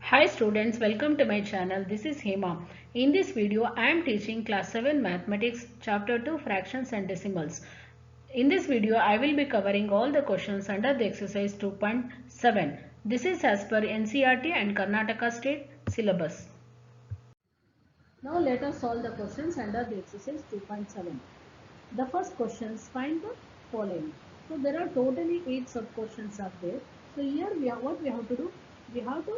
Hi students, welcome to my channel. This is Hema. In this video, I am teaching class 7 mathematics chapter 2 fractions and decimals. In this video, I will be covering all the questions under the exercise 2.7. This is as per NCERT and Karnataka state syllabus. Now let us solve the questions under the exercise 2.7. The first questions, find the following. So there are totally 8 sub questions are there. So here what we have to do? We have to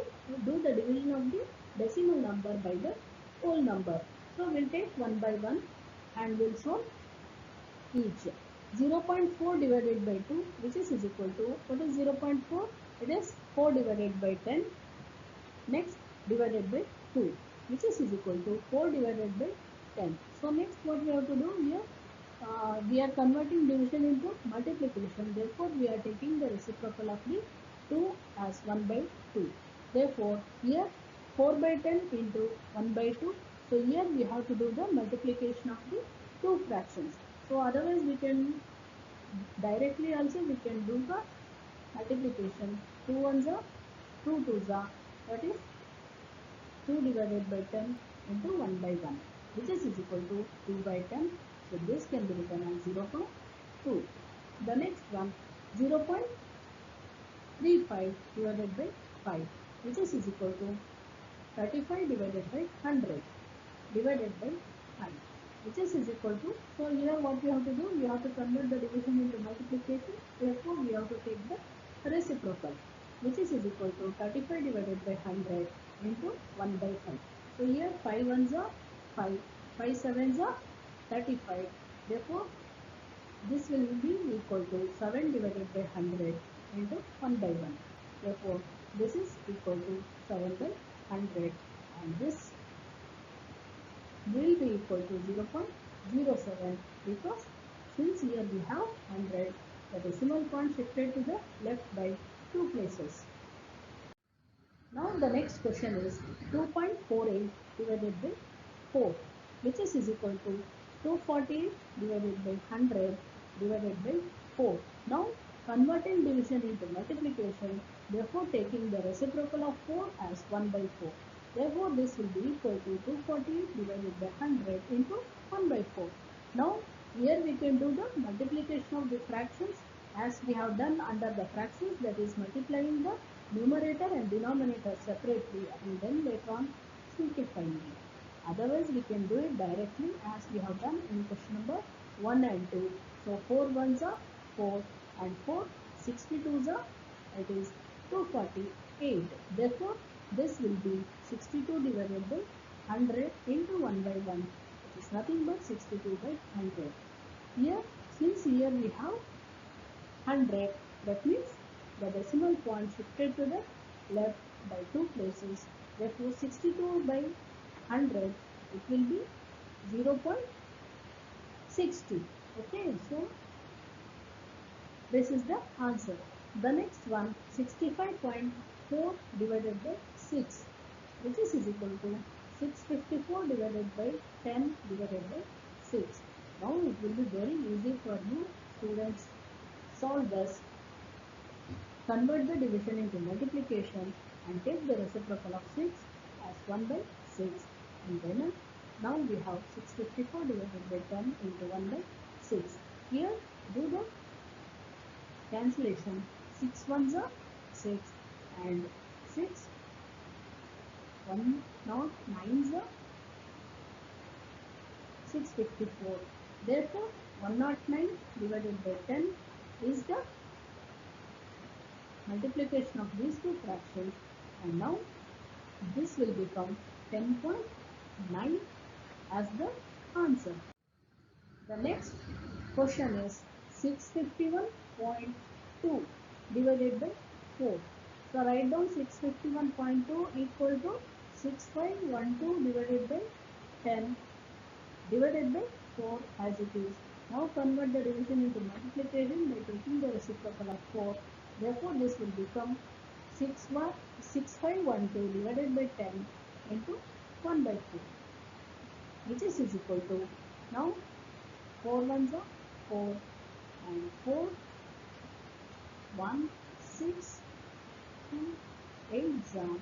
do the division of the decimal number by the whole number. So we'll take one by one and we'll solve each. 0.4 divided by 2, which is equal to, what is 0.4? It is 4 divided by 10. Next, divided by 2, which is equal to 4 divided by 10. So next what we have to do here? We are converting division into multiplication. Therefore, we are taking the reciprocal of the 2 as 1 by 2. Therefore, here 4 by 10 into 1 by 2. So here we have to do the multiplication of the two fractions. So otherwise we can directly also we can do the multiplication. 2 ones are 2 twos are, that is 2 divided by 10 into 1 by 1, which is equal to 2 by 10. So this can be written as 0.2. The next one, 0.35 divided by 5, which is equal to 35 divided by 100 divided by 5, which is equal to, so here what we have to do, we have to convert the division into multiplication. Therefore, we have to take the reciprocal, which is equal to 35 divided by 100 into 1 by 5. So here 5 ones are 5, 5 sevens are 35. Therefore, this will be equal to 7 divided by 100 into 1 by 1. Therefore, this is equal to 7 by 100 and this will be equal to 0.07 because since here we have 100, the decimal point shifted to the left by 2 places. Now the next question is 2.48 divided by 4, which is equal to 248 divided by 100 divided by 4. Now converting division into multiplication, therefore taking the reciprocal of 4 as 1 by 4. Therefore this will be equal to 248 divided by 100 into 1 by 4. Now here we can do the multiplication of the fractions as we have done under the fractions, that is multiplying the numerator and denominator separately and then later on simplifying it. Otherwise we can do it directly as we have done in question number 1 and 2. So 4 ones are 4 and 4 62s are, it is 248. Therefore this will be 62 divided by 100 into 1 by 1, which is nothing but 62 by 100. Here, since here we have 100, that means the decimal point shifted to the left by 2 places. Therefore 62 by 100, it will be 0.60. Okay, so this is the answer. The next one, 65.4 divided by 6, which is equal to 654 divided by 10 divided by 6. Now it will be very easy for you students. Solve this. Convert the division into multiplication and take the reciprocal of 6 as 1 by 6. And then now we have 654 divided by 10 into 1 by 6. Here do the cancellation. 6 ones are 6 and 6 1 not 9s are 654. Therefore 109 divided by 10 is the multiplication of these two fractions, and now this will become 10.9 as the answer. The next question is 651.2 divided by 4. So write down 651.2 equal to 6512 divided by 10 divided by 4 as it is. Now convert the division into multiplication by taking the reciprocal of 4. Therefore this will become 6512 divided by 10 into 1 by 4, which is equal to, now 4 ones are 4 and 4 1 6 2 8 are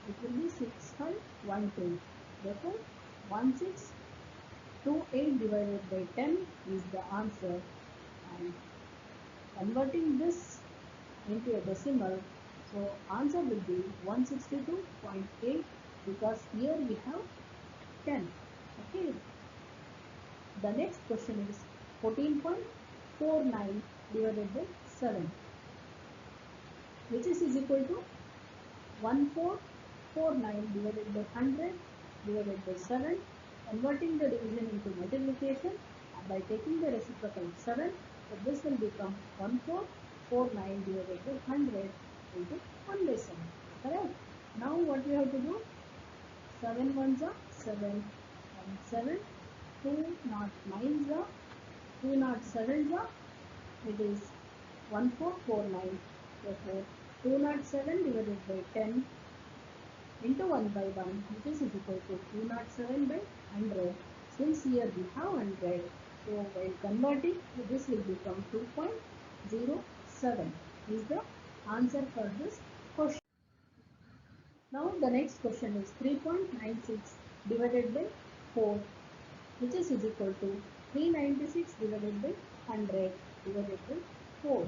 it will be 6512. Therefore, 1628 divided by 10 is the answer. And converting this into a decimal, so answer will be 162.8 because here we have 10. Okay. The next question is 14.49 divided by 7, which is equal to 1449 divided by 100 divided by 7. Converting the division into multiplication by taking the reciprocal of 7, so this will become 1449 divided by 100 into 1 by 7. Correct? Now what we have to do? 7 ones are 7 and 7, 2 not 9s are 2 not 7s are, it is 1449. Therefore, 2 not 7 divided by 10 into 1 by 1, which is equal to 2 not 7 by 100. Since here we have 100, so while converting, this will become 2.07 is the answer for this question. Now the next question is 3.96 divided by 4, which is equal to 396 divided by 100 divided by 4,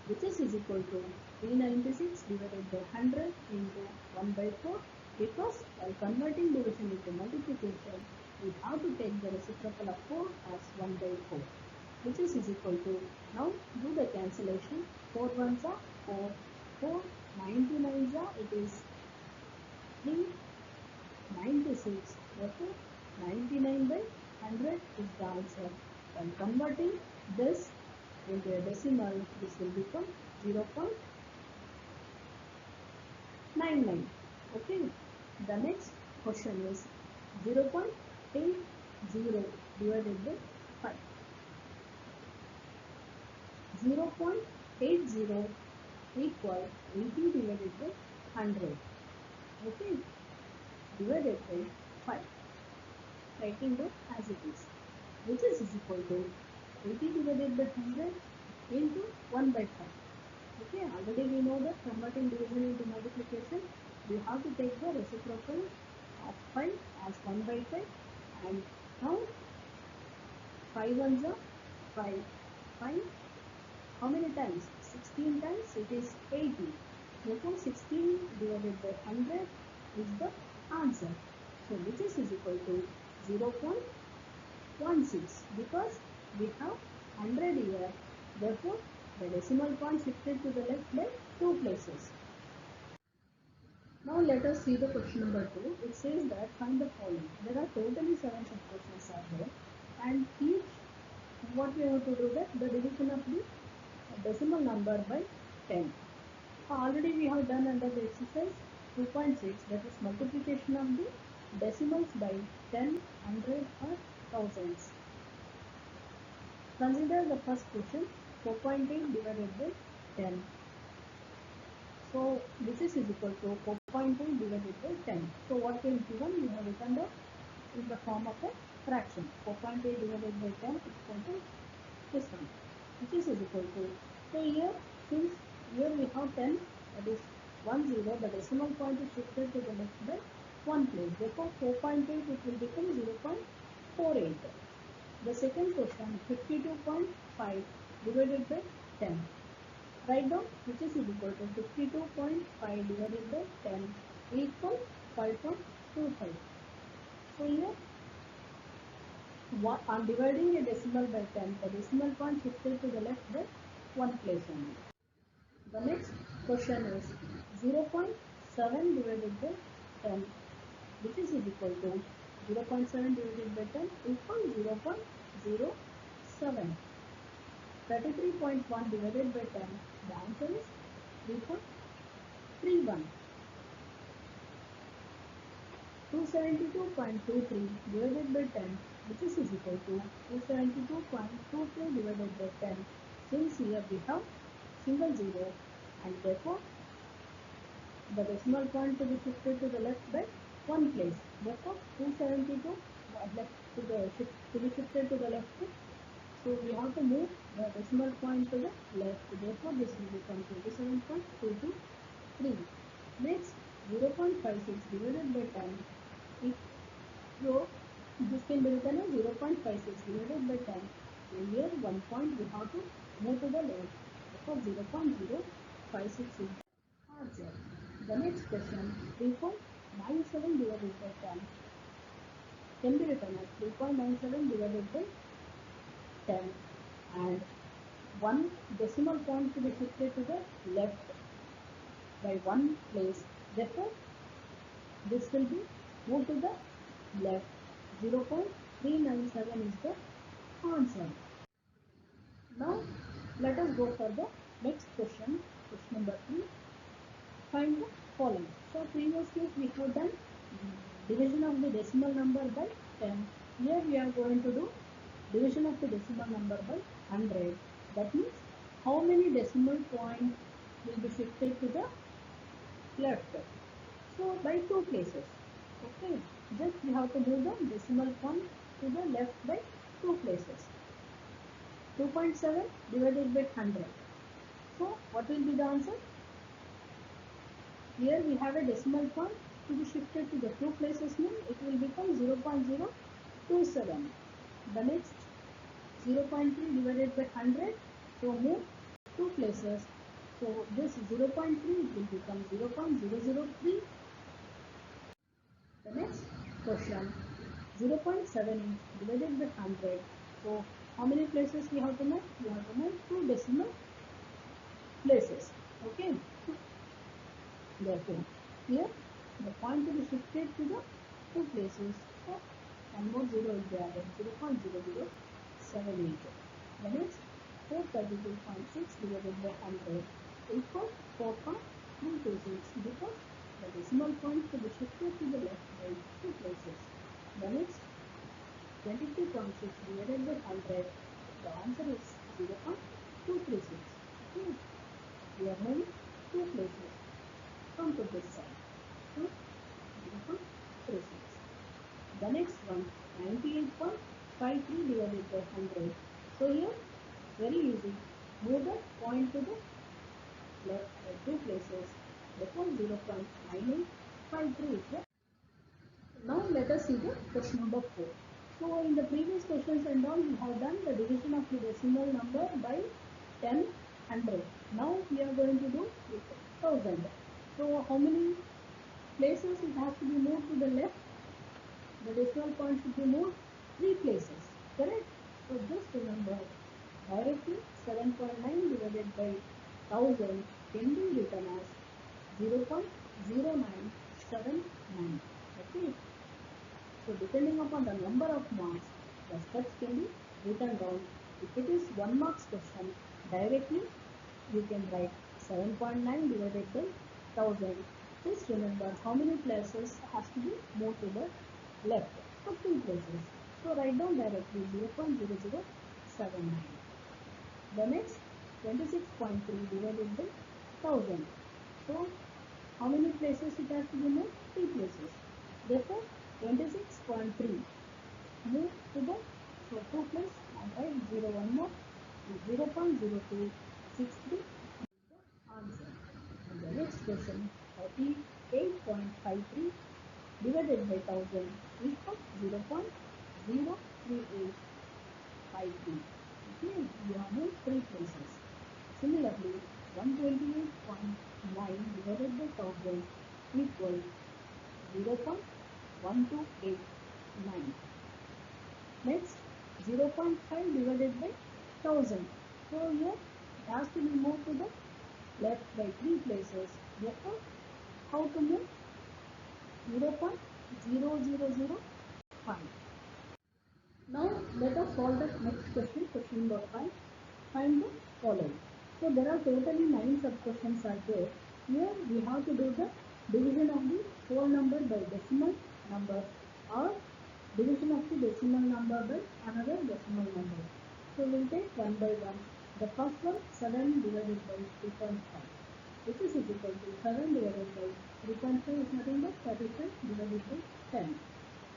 which is equal to 396 divided by 100 into 1 by 4, because while converting division into multiplication, we have to take the reciprocal of 4 as 1 by 4, which is equal to, now do the cancellation, 4 ones are 4, 4, 99s are, it is 396, therefore 99 by 100 is the answer. When converting this into a decimal, this will become 0.99. Okay. The next question is 0.80 divided by 5. 0.80 equal 80 divided by 100. Okay. Divided by 5. Writing that as it is, which is equal to 80 divided by 100 into 1 by 5. Okay, already we know that converting division into multiplication, we have to take the reciprocal of 5 as 1 by 5, and now 5 ones are 5, 5, how many times? 16 times, it is 80. Therefore 16 divided by 100 is the answer. So which is equal to 0.16 because we have 100 here. Therefore, the decimal point shifted to the left by 2 places. Now let us see the question number 2. It says that find the following. There are totally 7 subquestions are there, and each what we have to do that the division of the decimal number by 10. Already we have done under the exercise 2.6, that is multiplication of the decimals by 10, 100 or thousands. Consider the first question, 4.8 divided by 10. So this is equal to 4.8 divided by 10. So what is given? We have written that in the form of a fraction. 4.8 divided by 10 is equal to this one, which is equal to. So here, since here we have 10, that is 10, the decimal point is shifted to the left by 1 place. Therefore 4.8 it will become 0.48. The second question, 52.5 divided by 10. Write down which is equal to 52.5 divided by 10 equal 5.25. So here, on dividing a decimal by 10, the decimal point shifted to the left by 1 place only. The next question is 0.7 divided by 10, which is equal to 0.7 divided by 10 equal 0.07. 33.1 divided by 10, the answer is 3.31. 272.23 divided by 10, which is equal to 272.23 divided by 10. Since here we have single zero, and therefore the decimal point to be shifted to the left by 1 place. Therefore 272 to be shifted to the left. So we have to move the decimal point to the left. Therefore this will become 27.223. Next 0.56 divided by 10 is, so this can be written as 0.56 divided by 10. So here 1 point we have to move to the left. Therefore 0.056 is the answer. The next question, 3.97 divided by 10 can be written as 3.97 divided by 10, and one decimal point to be shifted to the left by one place. Therefore, this will be moved to the left. 0.397 is the answer. Now, let us go for the next question. Question number 3. Find the following. So, previous case we have done division of the decimal number by 10. Here we are going to do division of the decimal number by 100. That means how many decimal points will be shifted to the left? So by two places. Okay, just we have to move the decimal point to the left by two places. 2.7 divided by 100. So what will be the answer? Here we have a decimal point to be shifted to the two places, means it will become 0.027. The next 0.3 divided by 100. So move two places. So this 0.3 will become 0.003. The next question, 0.7 is divided by 100. So how many places we have to move? We have to move two decimal places. Okay. Therefore, here the point to be shifted to the two places. So one more 0 will be added, 0.0078. The next 432.6 divided by 100 equals 4.326, because the decimal point to be shifted to the left by two places. The next 23.6 divided by 100, the answer is 0.236. Okay. We are moving two places. Come to this side. So 0.36. The next one, 98.53 divided by 100. So here, very easy. Move the point to the left by two places. Therefore 0.9853 is the. Now let us see the question number 4. So in the previous questions and all, we have done the division of the decimal number by 10, 100. Now we are going to do with 1000. So how many places it has to be moved to the left? The decimal point should be moved 3 places, correct? So just remember, directly 7.9 divided by 1000 can be written as 0.0979. Okay. So depending upon the number of marks, the steps can be written down. If it is 1 marks question, directly you can write 7.9 divided by 1000. Just remember how many places has to be moved to the left. So 2 places. So write down directly 0.0079. The next 26.3 divided by 1000. So how many places it has to be moved? 3 places. Therefore 26.3 move to the, so 2 plus and write 0 one more, 0.0263 answer. And the next question, 38.53 divided by 1000 equals 0.03853. Okay, we have moved 3 places. Similarly, 128.9 divided by 1000 equals 0.1289. Next, 0.5 divided by 1000. So here it has to be moved to the left by 3 places. Therefore, how to move? 0.0005. Now let us solve the next question, question number 5. Find the following. So there are totally 9 sub-questions are there. Here we have to do the division of the whole number by decimal number, or division of the decimal number by another decimal number. So we will take one by one. The first one, 7 divided by 3.5, which is equal to 7 divided by 3.5 is nothing but 35 divided by 10.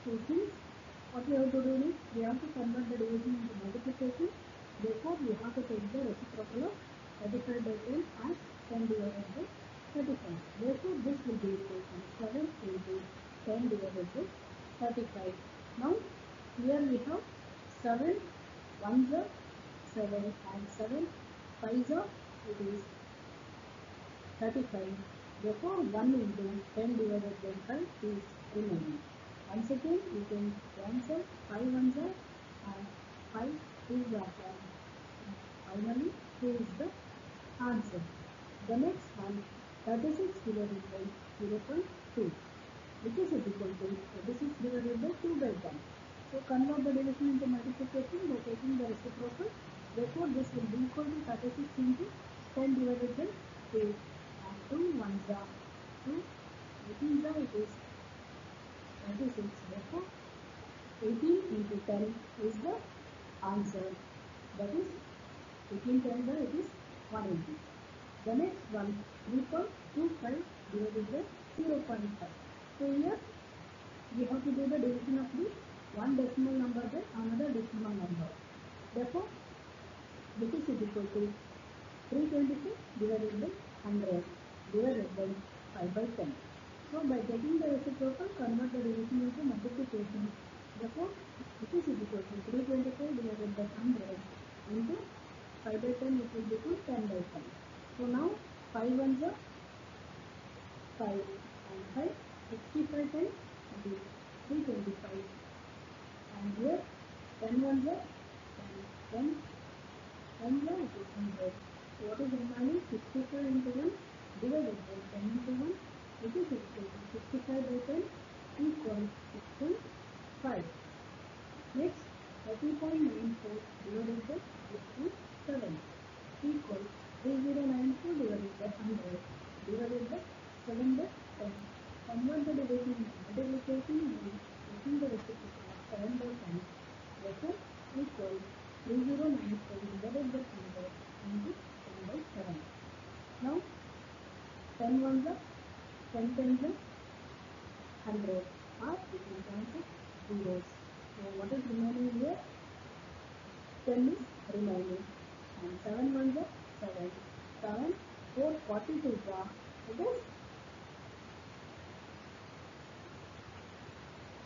So since what we have to do is we have to convert the division into multiplication. Therefore, we have to take the reciprocal of 35 by 10 as 10 divided by 35. Therefore, this will be equal to 10 divided by 35. Now here we have 7 ones are 7 and 7 fives are it is 35. Therefore 1 into 10 divided by 5 is remaining. Once again you can cancel 5 ones are and 5 twos are 10. Finally 2 is the answer. The next one 36 divided by 0.2, which is equal to 36 divided by 2 by 10. So convert the division into multiplication by taking the reciprocal. Therefore this will be equal to 36 into 10 divided by 2 and 2 ones are 2, 18 are it is 36. Therefore 18 into 10 is the answer. That is 18 times it is 180. The next one 3.25 divided by 0.5. So here we have to do the division of the one decimal number by another decimal number. Therefore this is equal to 325 divided by 100 divided by 5 by 10. So by taking the reciprocal, convert the division into multiplication. Therefore this is equal to 325 divided by 100 into 5 by 10, it will become 10 by 10. So now 5 ones are 5 and 5, 65 times it is 325 and here 10 ones are 10, 10 it is 100. So what is remaining? 65 into 1 divided by 10 into 1, which is equal to 65 by 10 equals 6.5. Next 30.94 divided by 57 equals 3094 divided by 100 divided by 7 by 10. Convert the division into multiplication by taking the reciprocal of 7 by 10. Therefore equals 3094 divided by 100 into 10 by 7. Now 10 ones are 10 tens are 100 or we can cancel zeros. So what is remaining here? 10 is remaining and 7 ones are 7. 7, 4, 42 are it is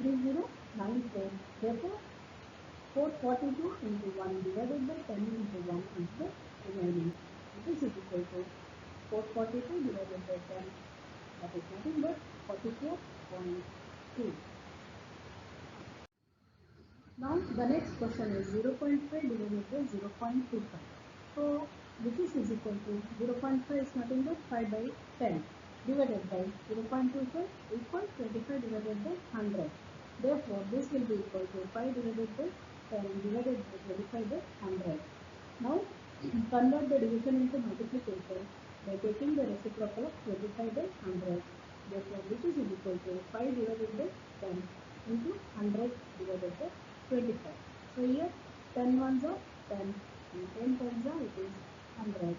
3094. Therefore 442 into 1 divided by 10 into 1 is the remaining. This is equal to 442 divided by 10. That is nothing but 44.2. Now the next question is 0.5 divided by 0.25. So this is equal to 0.5 is nothing but 5 by 10 divided by 0.25 equals 25 divided by 100. Therefore this will be equal to 5 divided by 10 divided by 25 by 100. Now convert the division into multiplication by taking the reciprocal of 25 by 100. Therefore this is equal to 5 divided by 10 into 100 divided by 25. So here 10 ones are 10 and 10 tens are it is 100.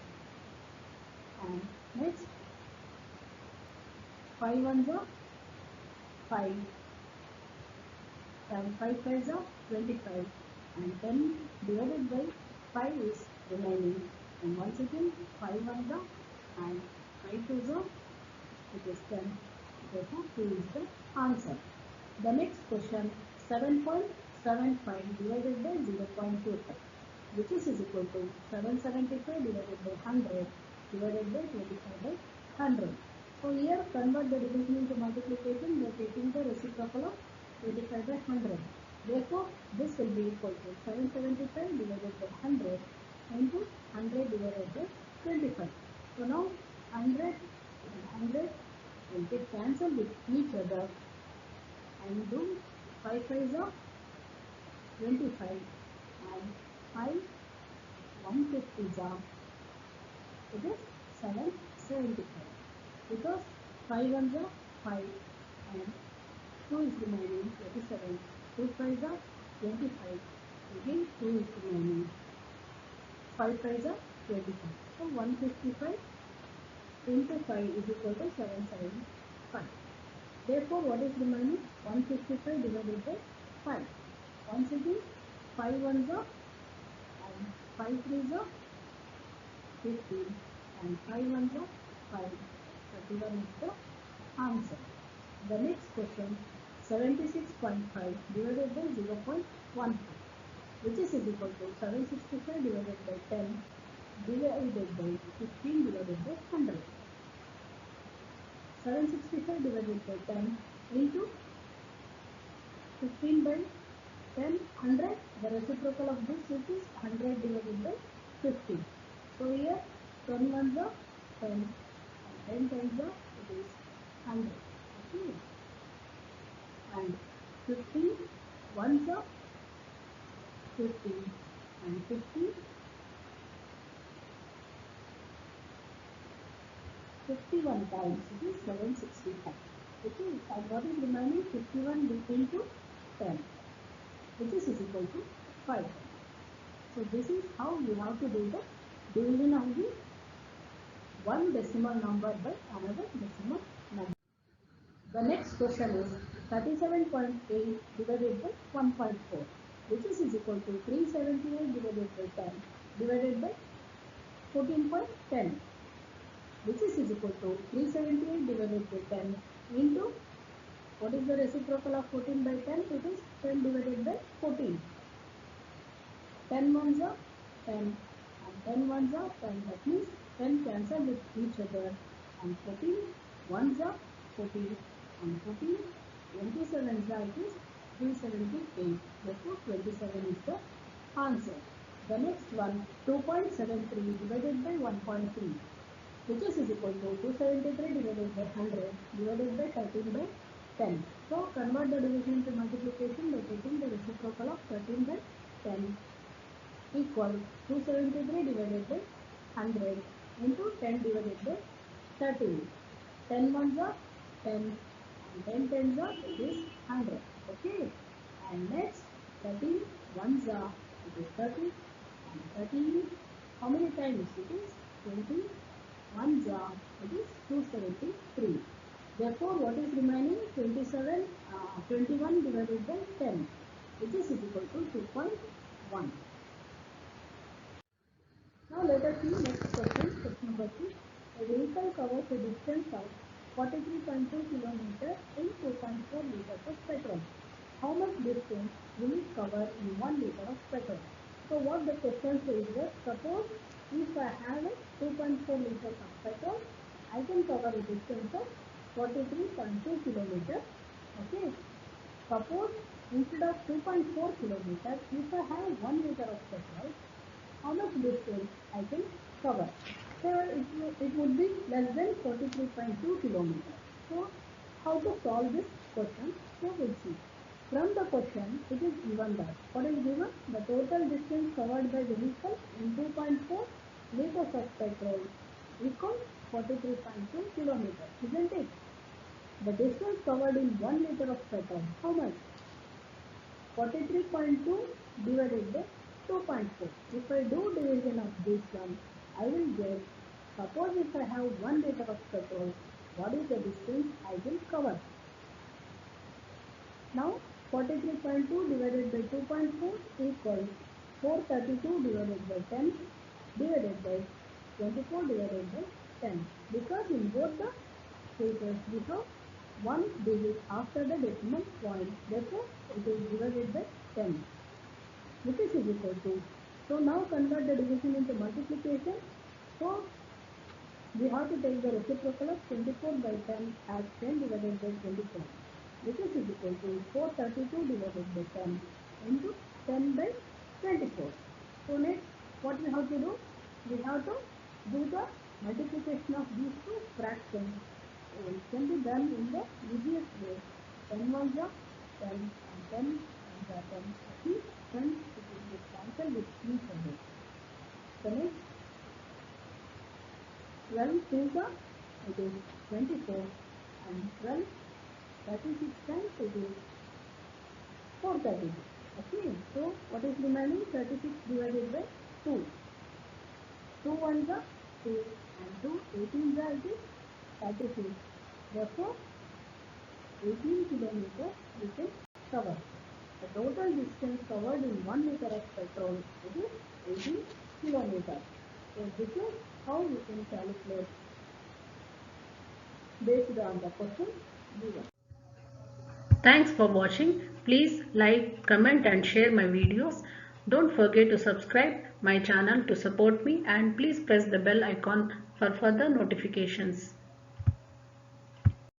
And next 5 ones are 5 and 5 fives are 25 and 10 divided by 5 is remaining. And once again 5 ones are and 5 twos are it is 10. Therefore 2 is the answer. The next question 7.75 divided by 0.25, which is equal to 775 divided by 100 divided by 25 by 100. So here convert the division into multiplication by taking the reciprocal of 25 by 100. Therefore this will be equal to 775 divided by 100 into 100 divided by 25. So now 100 and 100 will get cancelled with each other and do 5 fives are 25 and 5 150s are it is 775 because 5 ones are 5 and 2 is remaining 27. 2 fives are 25. Again 2 is remaining. 5 fives are 25. So 155 into 5 is equal to 775. Therefore what is remaining? 155 divided by 5. Once again 5 ones are and 5 threes are 15 and 5 ones are 5. 31 is the answer. The next question, 76.5 divided by 0.15, which is equal to 765 divided by 10 divided by 15 divided by 100. 765 divided by 10 into 15 by 10, 100. The reciprocal of this, which is 100 divided by 50. So here 10 ones are 10 and 10 times are it is 100. Okay. And 50 ones are 50 and 50 51 times it is 765. Okay. And what is remaining? 51 into 10, which is equal to 5. So this is how we have to do the division of the one decimal number by another decimal number. The next question is 37.8 divided by 1.4, which is equal to 378 divided by 10 divided by 14.10, which is equal to 378 divided by 10 into, what is the reciprocal of 14 by 10? It is 10 divided by 14. 10 ones are 10 and 10 ones are 10. That means 10 cancel with each other, and 14 ones are 14 and 14 27 are it is 378. Therefore 27 is the answer. The next one, 2.73 divided by 1.3, which is equal to 273 divided by 100 divided by 13 by 10. So convert the division to multiplication by taking the reciprocal of 13 by 10 equal 273 divided by 100 into 10 divided by 13. 10 ones are 10 and 10 tens are it is 100. Okay. And next 13 ones are it is 30 and 13 how many times? It is 20. Ones are it is 273. Therefore what is remaining? 21 divided by 10, which is equal to 2.1. Now let us see next question, question number 2. A vehicle covers a distance of 43.2 km in 2.4 liters of petrol. How much distance will it cover in 1 liter of petrol? So what the question says that, suppose if I have a 2.4 liters of petrol, I can cover a distance of 43.2 km. Okay. Suppose instead of 2.4 km, if I have 1 liter of petrol, how much distance I can cover? So it would be less than 43.2 kilometers. So how to solve this question? So we'll see. From the question, it is given that, what is given? The total distance covered by the vehicle in 2.4 liters of petrol equals 43.2 kilometers, isn't it? The distance covered in 1 liter of petrol, how much? 43.2 divided by 2.4. If I do division of this one, I will get, suppose if I have 1 liter of petrol, what is the distance I will cover? Now 43.2 divided by 2.4 equals 432 divided by 10 divided by 24 divided by 10. Because in both the cases we have one digit after the decimal point, therefore it is divided by 10, which is equal to, so now convert the division into multiplication. So we have to take the reciprocal of 24 by 10 as 10 divided by 24, which is equal to 432 divided by 10 into 10 by 24. So next what we have to do? We have to do the multiplication of these two fractions. So it can be done in the easiest way. 10 ones are 10 and 10 ones are 10. That means 10 it will be cancelled with each other. The next 12 things are it is 24 and 12 36 times it is 432. Okay, so what is remaining? 36 divided by 2. 2 ones are 2 and 2 18s are it is 36. Therefore 18 kilometers we can cover. The total distance covered in 1 liter of petrol it is 18 kilometers. So this is how we can calculate based on the question given. Thanks for watching. Please like, comment and share my videos. Don't forget to subscribe my channel to support me, and please press the bell icon for further notifications.